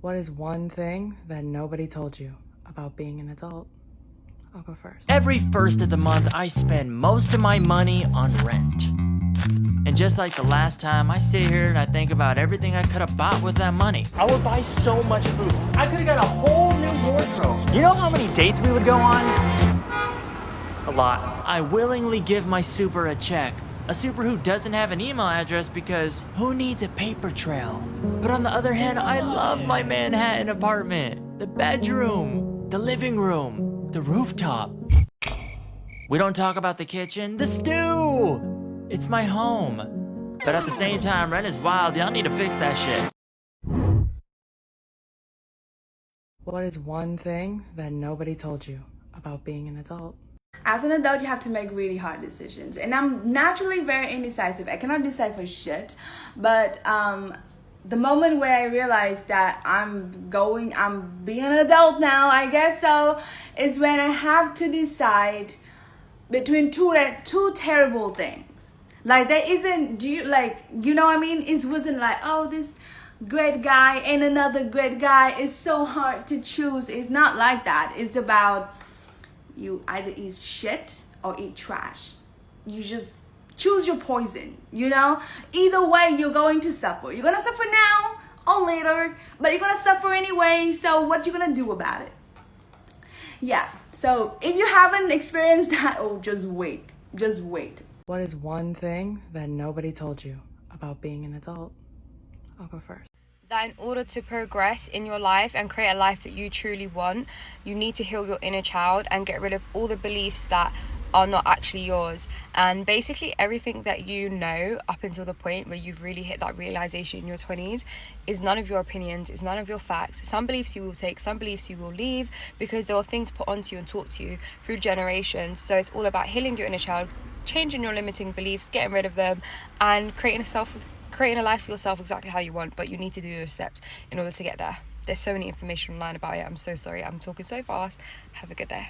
What is one thing that nobody told you about being an adult? I'll go first. Every first of the month, I spend most of my money on rent. And just like the last time, I sit here and I think about everything I could have bought with that money. I would buy so much food. I could have got a whole new wardrobe. You know how many dates we would go on? A lot. I willingly give my super a check. A super who doesn't have an email address because who needs a paper trail? But on the other hand, I love my Manhattan apartment. The bedroom, the living room, the rooftop. We don't talk about the kitchen, the stew. It's my home. But at the same time, rent is wild. Y'all need to fix that shit. What is one thing that nobody told you about being an adult? As an adult, you have to make really hard decisions. And I'm naturally very indecisive. I cannot decide for shit. But the moment where I realized that I'm being an adult now, I guess so, is when I have to decide between two terrible things. Like there isn't, you know what I mean? It wasn't like, oh, this great guy and another great guy. It's so hard to choose. It's not like that. It's about you either eat shit or eat trash. You just choose your poison, you know? Either way, you're going to suffer. You're gonna suffer now or later, but you're gonna suffer anyway, so what you gonna do about it? Yeah, so if you haven't experienced that, oh, just wait. Just wait. What is one thing that nobody told you about being an adult? I'll go first. That in order to progress in your life and create a life that you truly want, you need to heal your inner child and get rid of all the beliefs that are not actually yours. And basically everything that you know up until the point where you've really hit that realization in your 20s is none of your opinions, is none of your facts. Some beliefs you will take, some beliefs you will leave, because there are things put onto you and taught to you through generations. So it's all about healing your inner child, changing your limiting beliefs, getting rid of them, and creating a life for yourself exactly how you want. But you need to do your steps in order to get there. There's so many information online about it. I'm so sorry, I'm talking so fast. Have a good day.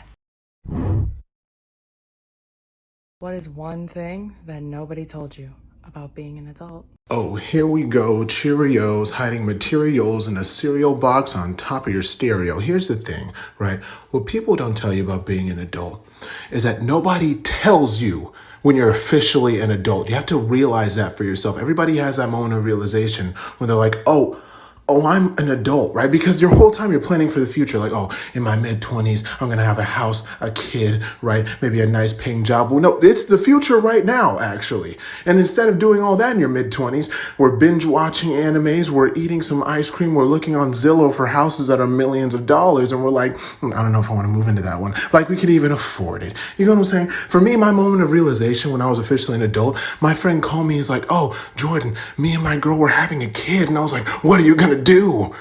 What is one thing that nobody told you about being an adult? Oh, here we go. Cheerios hiding materials in a cereal box on top of your stereo. Here's the thing, right? What people don't tell you about being an adult is that nobody tells you when you're officially an adult. You have to realize that for yourself. Everybody has that moment of realization when they're like, oh, I'm an adult, right? Because your whole time you're planning for the future. Like, oh, in my mid-20s, I'm going to have a house, a kid, right? Maybe a nice paying job. Well, no, it's the future right now, actually. And instead of doing all that in your mid-20s, we're binge watching animes, we're eating some ice cream, we're looking on Zillow for houses that are millions of dollars. And we're like, I don't know if I want to move into that one. Like we could even afford it. You know what I'm saying? For me, my moment of realization when I was officially an adult, my friend called me. He's like, oh, Jordan, me and my girl were having a kid. And I was like, what are you going to do?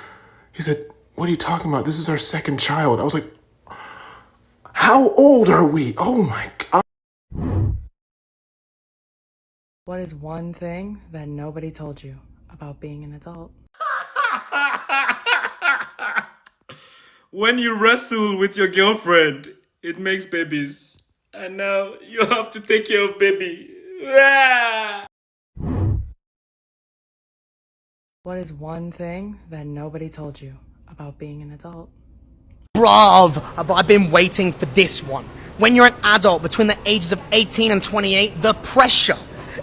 He said, what are you talking about? This is our second child. I was like, how old are we? Oh my God. What is one thing that nobody told you about being an adult? When you wrestle with your girlfriend, it makes babies. And now you have to take care of baby. Ah! What is one thing that nobody told you about being an adult? Bruv, have I been waiting for this one. When you're an adult between the ages of 18 and 28, the pressure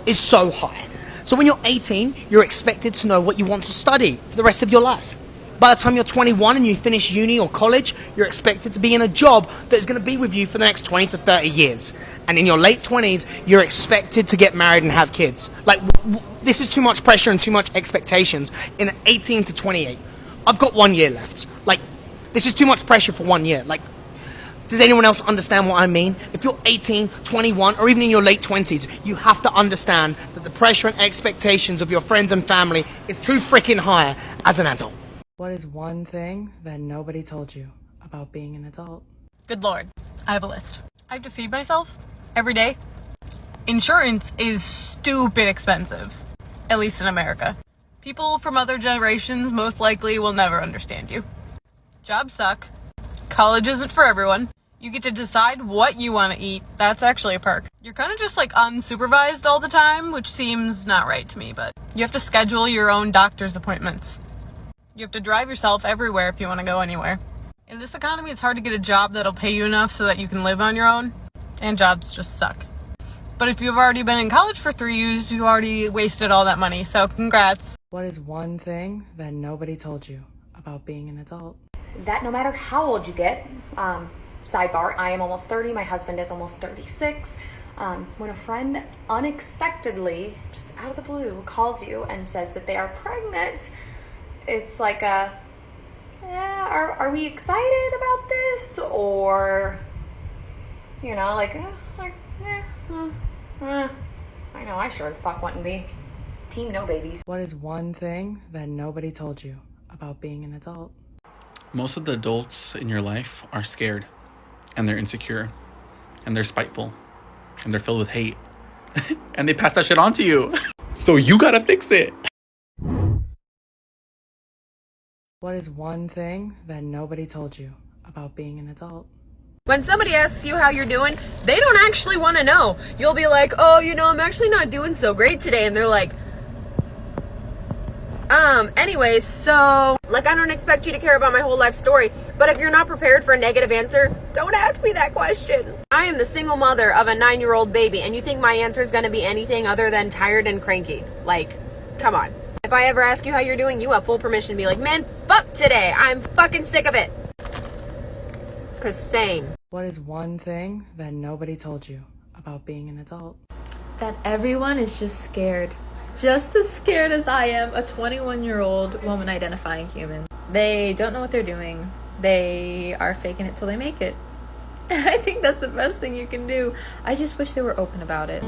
is so high. So when you're 18, you're expected to know what you want to study for the rest of your life. By the time you're 21 and you finish uni or college, you're expected to be in a job that is going to be with you for the next 20 to 30 years. And in your late 20s, you're expected to get married and have kids. Like, this is too much pressure and too much expectations in 18 to 28. I've got 1 year left. Like, this is too much pressure for 1 year. Like, does anyone else understand what I mean? If you're 18, 21, or even in your late 20s, you have to understand that the pressure and expectations of your friends and family is too freaking high as an adult. What is one thing that nobody told you about being an adult? Good Lord, I have a list. I have to feed myself every day. Insurance is stupid expensive, at least in America. People from other generations most likely will never understand you. Jobs suck. College isn't for everyone. You get to decide what you want to eat. That's actually a perk. You're kind of just like unsupervised all the time, which seems not right to me, but you have to schedule your own doctor's appointments. You have to drive yourself everywhere if you want to go anywhere. In this economy, it's hard to get a job that'll pay you enough so that you can live on your own, and jobs just suck. But if you've already been in college for 3 years, you already wasted all that money, so congrats. What is one thing that nobody told you about being an adult? That no matter how old you get, sidebar, I am almost 30, my husband is almost 36. When a friend unexpectedly, just out of the blue, calls you and says that they are pregnant, it's like are we excited about this? Or, you know, I know I sure the fuck wouldn't be. Team no babies. What is one thing that nobody told you about being an adult? Most of the adults in your life are scared, and they're insecure, and they're spiteful, and they're filled with hate, and they pass that shit on to you. So you gotta fix it. What is one thing that nobody told you about being an adult? When somebody asks you how you're doing, they don't actually want to know. You'll be like, oh, you know, I'm actually not doing so great today. And they're like, anyways, so, like, I don't expect you to care about my whole life story, but if you're not prepared for a negative answer, don't ask me that question. I am the single mother of a 9-year-old baby, and you think my answer is going to be anything other than tired and cranky? Like, come on. If I ever ask you how you're doing, you have full permission to be like, man, fuck today. I'm fucking sick of it. 'Cause same. What is one thing that nobody told you about being an adult? That everyone is just scared. Just as scared as I am, a 21-year-old woman identifying human. They don't know what they're doing. They are faking it till they make it. And I think that's the best thing you can do. I just wish they were open about it.